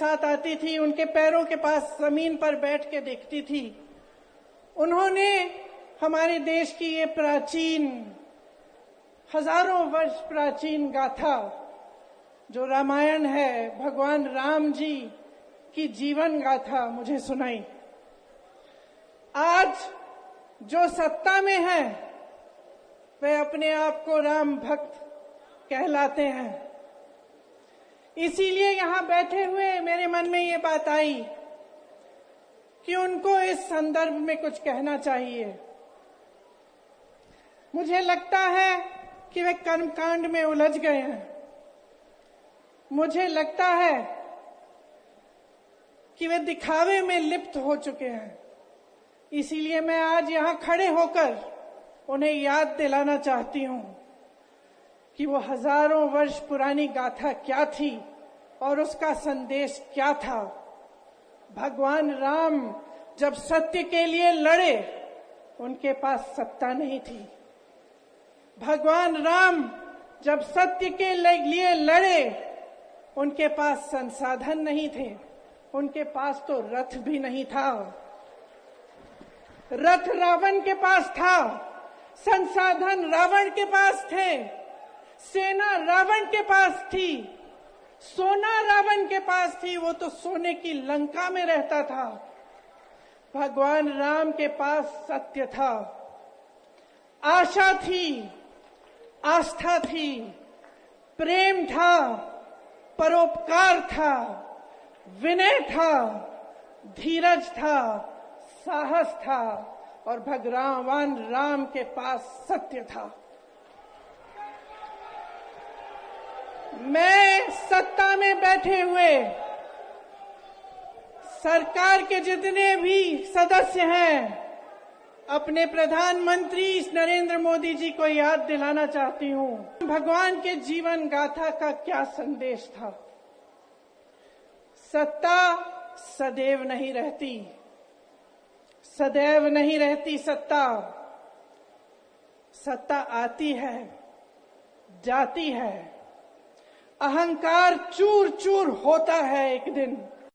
साथ आती थी, उनके पैरों के पास जमीन पर बैठ के देखती थी। उन्होंने हमारे देश की ये प्राचीन, हजारों वर्ष प्राचीन गाथा जो रामायण है, भगवान राम जी की जीवन गाथा मुझे सुनाई। आज जो सत्ता में है वे अपने आप को राम भक्त कहलाते हैं। इसीलिए यहां बैठे हुए मेरे मन में ये बात आई कि उनको इस संदर्भ में कुछ कहना चाहिए। मुझे लगता है कि वे कर्मकांड में उलझ गए हैं। मुझे लगता है कि वे दिखावे में लिप्त हो चुके हैं। इसीलिए मैं आज यहां खड़े होकर उन्हें याद दिलाना चाहती हूं कि वो हजारों वर्ष पुरानी गाथा क्या थी और उसका संदेश क्या था। भगवान राम जब सत्य के लिए लड़े, उनके पास सत्ता नहीं थी। भगवान राम जब सत्य के लिए लड़े, उनके पास संसाधन नहीं थे। उनके पास तो रथ भी नहीं था। रथ रावण के पास था, संसाधन रावण के पास थे, सेना रावण के पास थी, सोना रावण के पास थी, वो तो सोने की लंका में रहता था। भगवान राम के पास सत्य था, आशा थी, आस्था थी, प्रेम था, परोपकार था, विनय था, धीरज था, साहस था और भगवान राम के पास सत्य था। मैं सत्ता में बैठे हुए सरकार के जितने भी सदस्य हैं, अपने प्रधानमंत्री नरेंद्र मोदी जी को याद दिलाना चाहती हूं, भगवान के जीवन गाथा का क्या संदेश था। सत्ता सदैव नहीं रहती, सदैव नहीं रहती सत्ता। सत्ता आती है, जाती है, अहंकार चूर चूर होता है एक दिन।